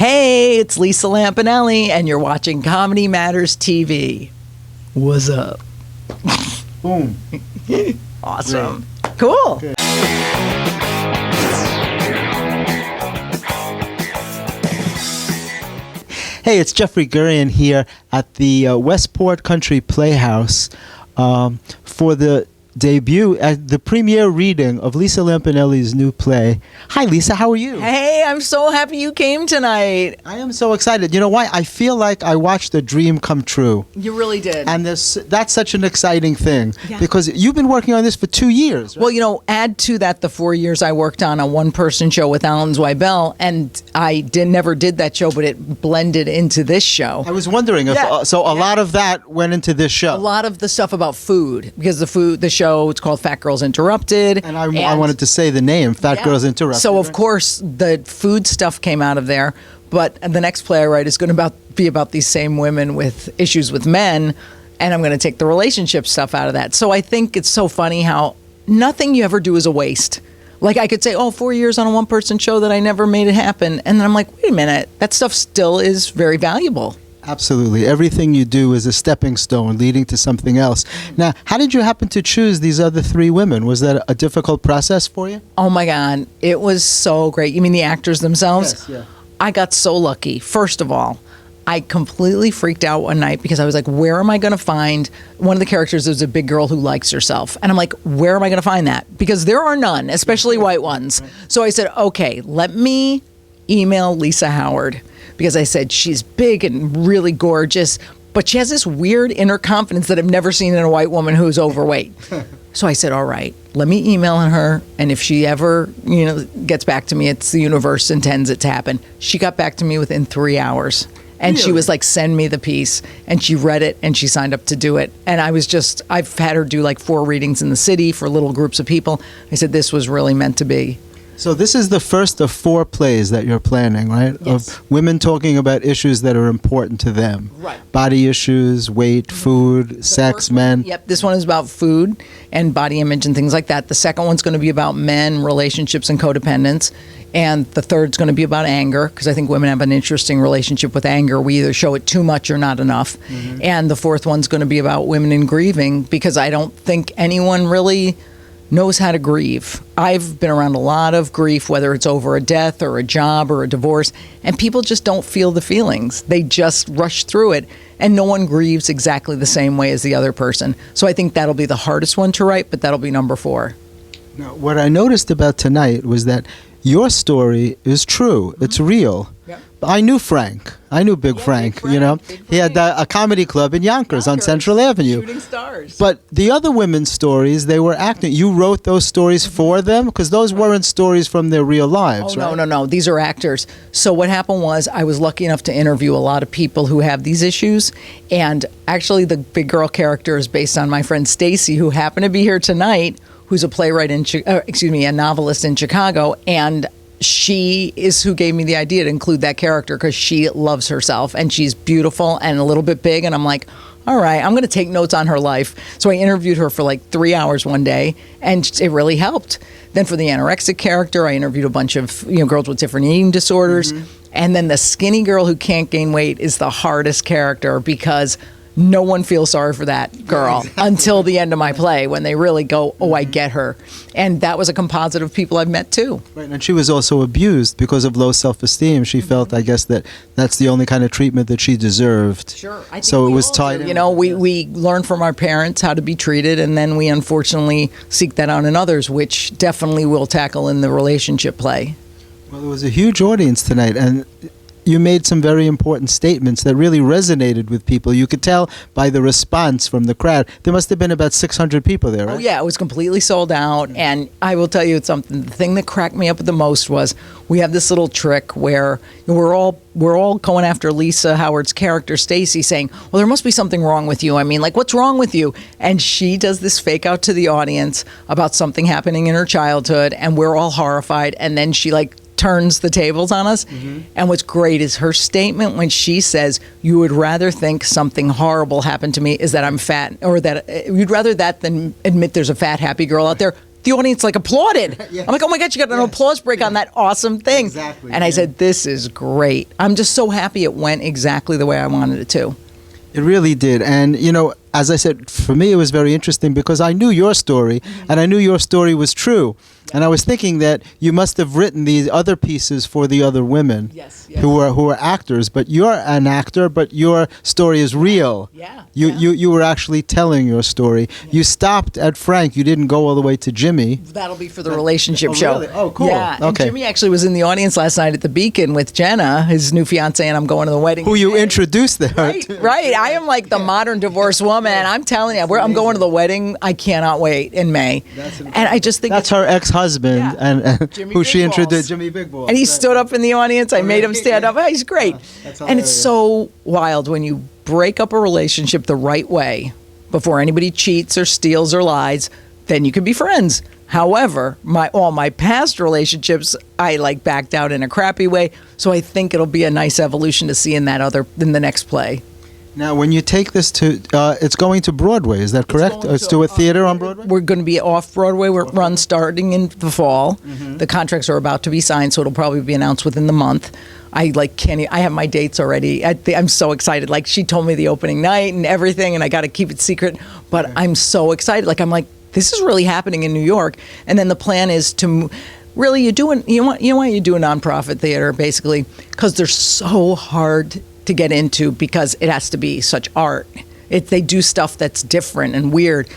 Hey, it's Lisa Lampanelli, and you're watching Comedy Matters TV. What's up? Boom. Awesome. Cool. Good. Hey, it's Jeffrey Gurian here at the Westport Country Playhouse for the debut, the premiere reading of Lisa Lampanelli's new play. Hi, Lisa. How are you? Hey, I'm so happy you came tonight. I am so excited. You know why? I feel like I watched a dream come true. You really did. And that's such an exciting thing Yeah. because you've been working on this for 2 years, right? Well, add to that the 4 years I worked on a one-person show with Alan Zweibel, and I never did that show, but it blended into this show. I was wondering if a lot of that went into this show. A lot of the stuff about food, because the show, it's called Fat Girls Interrupted. And I wanted to say the name, Fat Girls Interrupted. So, of course, the food stuff came out of there. But the next play I write is going to be about these same women with issues with men. And I'm going to take the relationship stuff out of that. So I think it's so funny how nothing you ever do is a waste. Like I could say, 4 years on a one-person show that I never made it happen. And then I'm like, wait a minute, that stuff still is very valuable. Absolutely. Everything you do is a stepping stone leading to something else. Now, how did you happen to choose these other three women? Was that a difficult process for you? Oh, my God. It was so great. You mean the actors themselves? Yes, yeah. I got so lucky. First of all, I completely freaked out one night because I was like, where am I going to find one of the characters is a big girl who likes herself? And I'm like, where am I going to find that? Because there are none, especially white ones. So I said, okay, let me email Lisa Howard. Because I said, she's big and really gorgeous, but she has this weird inner confidence that I've never seen in a white woman who's overweight. So I said, all right, let me email her. And if she ever, gets back to me, it's the universe intends it to happen. She got back to me within 3 hours. And She was like, send me the piece. And she read it and she signed up to do it. And I've had her do like 4 readings in the city for little groups of people. I said, this was really meant to be. So this is the first of 4 plays that you're planning, right? Yes. Of women talking about issues that are important to them. Right. Body issues, weight, food, sex, men. Yep, this one is about food and body image and things like that. The second one's going to be about men, relationships, and codependence. And the third's going to be about anger, because I think women have an interesting relationship with anger. We either show it too much or not enough. Mm-hmm. And the fourth one's going to be about women in grieving, because I don't think anyone really knows how to grieve. I've been around a lot of grief, whether it's over a death or a job or a divorce, and people just don't feel the feelings. They just rush through it, and no one grieves exactly the same way as the other person. So I think that'll be the hardest one to write, but that'll be number 4. Now, what I noticed about tonight was that your story is true. Mm-hmm. It's real. Yep. I knew Frank. I knew Big Frank, Big Frank. He had a comedy club in Yonkers on Central Avenue. Shooting stars. But the other women's stories, they were acting. You wrote those stories for them? Because those weren't stories from their real lives, right? No. These are actors. So what happened was I was lucky enough to interview a lot of people who have these issues. And actually the big girl character is based on my friend Stacy, who happened to be here tonight, who's a playwright a novelist in Chicago. And she is who gave me the idea to include that character, because she loves herself and she's beautiful and a little bit big. And I'm like, all right, I'm going to take notes on her life. So I interviewed her for like 3 hours one day, and it really helped. Then for the anorexic character, I interviewed a bunch of girls with different eating disorders. Mm-hmm. And then the skinny girl who can't gain weight is the hardest character, because no one feels sorry for that girl until the end of my play, when they really go, I get her. And that was a composite of people I've met too. Right, and she was also abused because of low self-esteem. She felt, I guess, that that's the only kind of treatment that she deserved. Sure. I think so it was tied in. We learn from our parents how to be treated, and then we unfortunately seek that out in others, which definitely we'll tackle in the relationship play. Well, there was a huge audience tonight, and you made some very important statements that really resonated with people. You could tell by the response from the crowd. There must have been about 600 people there, right? Oh, yeah. It was completely sold out. And I will tell you something. The thing that cracked me up the most was we have this little trick where we're all going after Lisa Howard's character, Stacy, saying, well, there must be something wrong with you. I mean, like, what's wrong with you? And she does this fake out to the audience about something happening in her childhood, and we're all horrified. And then she, turns the tables on us. Mm-hmm. And what's great is her statement when she says, you would rather think something horrible happened to me is that I'm fat, or that you'd rather that than admit there's a fat, happy girl out there. the audience like applauded. Yes. I'm like, oh my God, you got an applause break on that awesome thing. Exactly. And I said, this is great. I'm just so happy it went exactly the way I wanted it to. It really did. And, you know, as I said, for me, it was very interesting because I knew your story and I knew your story was true. And I was thinking that you must have written these other pieces for the other women who were actors, but you're an actor, but your story is real. You were actually telling your story. You stopped at Frank. You didn't go all the way to Jimmy. That'll be for the relationship show. Really? Oh, cool. Yeah. And Okay. Jimmy actually was in the audience last night at the Beacon with Jenna, his new fiance, and I'm going to the wedding. Who you introduced there. Right. I am like the modern divorced woman. I'm telling you, I'm going to the wedding. I cannot wait in May. And I just think that's her ex-husband and Jimmy who she Big introduced, Balls. Jimmy Big Balls. And he stood up in the audience. I made him stand up. He's great. That's And it's so wild when you break up a relationship the right way before anybody cheats or steals or lies, then you can be friends. However, all my past relationships, I like backed out in a crappy way. So I think it'll be a nice evolution to see in the next play. Now, when you take this to, it's going to Broadway, is that correct? It's to a theater on Broadway? We're going to be off Broadway. We're run starting in the fall. The contracts are about to be signed, so it'll probably be announced within the month. I have my dates already. I'm so excited. Like, she told me the opening night and everything, and I got to keep it secret. But I'm so excited. Like, I'm like, this is really happening in New York. And then the plan is to really you do a nonprofit theater basically because they're so hard to get into because it has to be such art. They do stuff that's different and weird.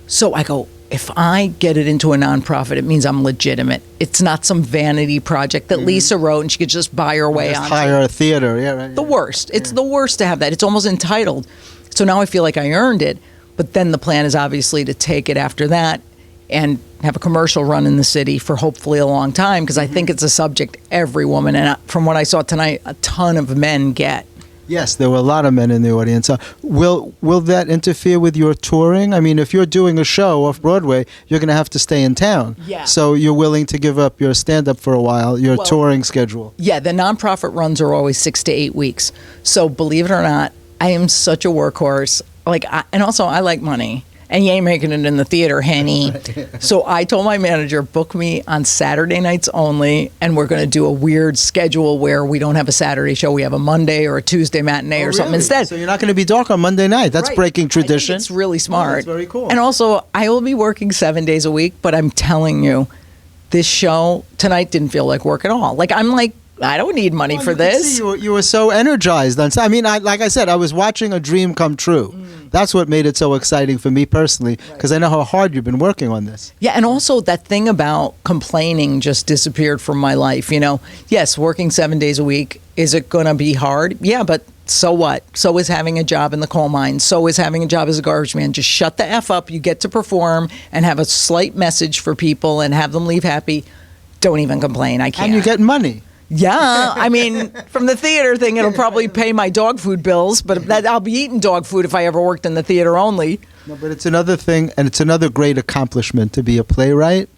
So I go, if I get it into a nonprofit, it means I'm legitimate. It's not some vanity project that Lisa wrote and she could just buy her way on. Hire a theater, yeah, right. The worst. It's the worst to have that. It's almost entitled. So now I feel like I earned it. But then the plan is obviously to take it after that and have a commercial run in the city for hopefully a long time because I think it's a subject every woman, and from what I saw tonight, a ton of men get. Yes, there were a lot of men in the audience. Will that interfere with your touring? I mean, if you're doing a show off Broadway, you're going to have to stay in town. Yeah. So you're willing to give up your stand-up for a while, your touring schedule. Yeah, the nonprofit runs are always 6 to 8 weeks. So believe it or not, I am such a workhorse. And also I like money. And you ain't making it in the theater, Henny. So I told my manager, book me on Saturday nights only, and we're going to do a weird schedule where we don't have a Saturday show. We have a Monday or a Tuesday matinee or something instead. So you're not going to be dark on Monday night. That's breaking tradition. I think it's really smart. That's very cool. And also, I will be working 7 days a week, but I'm telling you, this show tonight didn't feel like work at all. Like, I'm like, I don't need money for this. You were so energized. I mean, like I said, I was watching a dream come true. That's what made it so exciting for me personally, because I know how hard you've been working on this. Yeah, and also that thing about complaining just disappeared from my life. You know, yes, working 7 days a week, is it going to be hard? Yeah, but so what? So is having a job in the coal mine. So is having a job as a garbage man. Just shut the F up. You get to perform and have a slight message for people and have them leave happy. Don't even complain. I can't. And you get money. Yeah, I mean, from the theater thing, it'll probably pay my dog food bills, but I'll be eating dog food if I ever worked in the theater only. No, but it's another thing, and it's another great accomplishment to be a playwright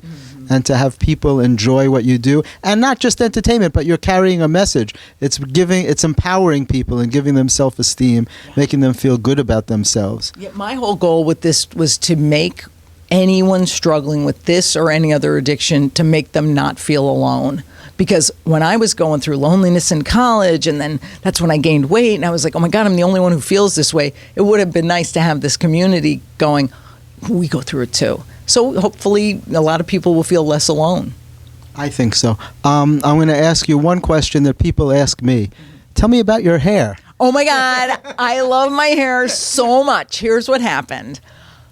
and to have people enjoy what you do, and not just entertainment, but you're carrying a message. It's empowering people and giving them self-esteem, making them feel good about themselves. Yeah, my whole goal with this was to make anyone struggling with this or any other addiction, to make them not feel alone. Because when I was going through loneliness in college, and then that's when I gained weight, and I was like, oh my God, I'm the only one who feels this way. It would have been nice to have this community going, we go through it too. So hopefully a lot of people will feel less alone. I think so. I'm going to ask you one question that people ask me. Tell me about your hair. Oh my God, I love my hair so much. Here's what happened.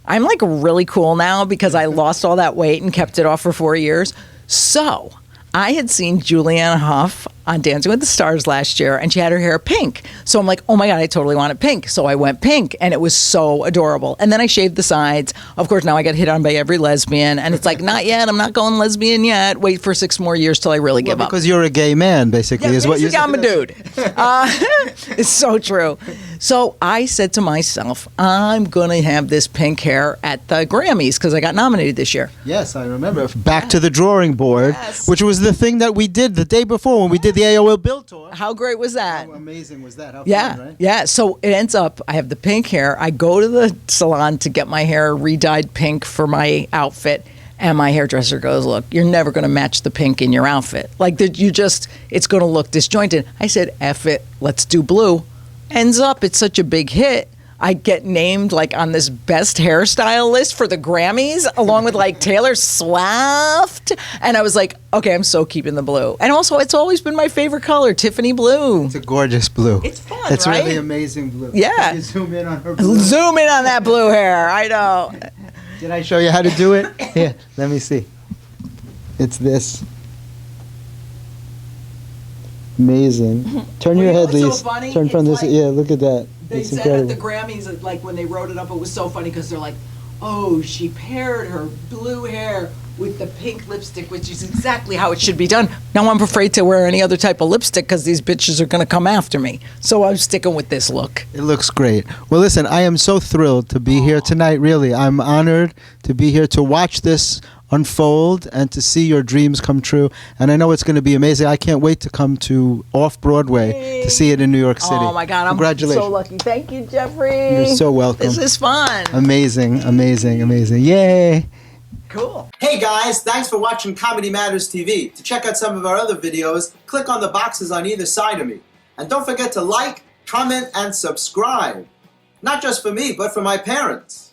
I'm like really cool now because I lost all that weight and kept it off for 4 years. So I had seen Julianne Hough on Dancing with the Stars last year, and she had her hair pink. So I'm like, oh my God, I totally want it pink. So I went pink, and it was so adorable. And then I shaved the sides. Of course, now I get hit on by every lesbian, and it's like, not yet. I'm not going lesbian yet. Wait for 6 more years till I really give up. Because you're a gay man, basically, is what you said. I'm a dude. It's so true. So I said to myself, I'm going to have this pink hair at the Grammys because I got nominated this year. Yes, I remember. Back to the drawing board, Yes. which was the thing that we did the day before when we did the AOL Bill Tour. How great was that? How amazing was that? How Yeah, fun, right? yeah. So it ends up, I have the pink hair. I go to the salon to get my hair re-dyed pink for my outfit. And my hairdresser goes, look, you're never going to match the pink in your outfit. Like, it's going to look disjointed. I said, F it, let's do blue. Ends up, it's such a big hit. I get named like on this best hairstyle list for the Grammys, along with like Taylor Swift. And I was like, okay, I'm so keeping the blue. And also, it's always been my favorite color, Tiffany blue. It's a gorgeous blue. It's fun, It's right? really amazing blue. Yeah. Can you zoom in on her blue? Zoom in on that blue hair. I know. Did I show you how to do it? Here, let me see. It's this. Amazing. Turn your head, what's so Lisa. funny? Turn from It's this. like- Yeah, look at that. They It's said incredible. at the Grammys, like when they wrote it up, it was so funny because they're like, oh, she paired her blue hair with the pink lipstick, which is exactly how it should be done. Now I'm afraid to wear any other type of lipstick because these bitches are going to come after me. So I'm sticking with this look. It looks great. Well, listen, I am so thrilled to be here tonight, really. I'm honored to be here to watch this unfold and to see your dreams come true. And I know it's going to be amazing. I can't wait to come to Off-Broadway to see it in New York City. Oh, my God. I'm Congratulations. so lucky. Thank you, Jeffrey. You're so welcome. This is fun. Amazing, amazing, amazing. Yay. Cool. Hey guys, thanks for watching Comedy Matters TV. To check out some of our other videos, click on the boxes on either side of me. And don't forget to like, comment, and subscribe. Not just for me, but for my parents.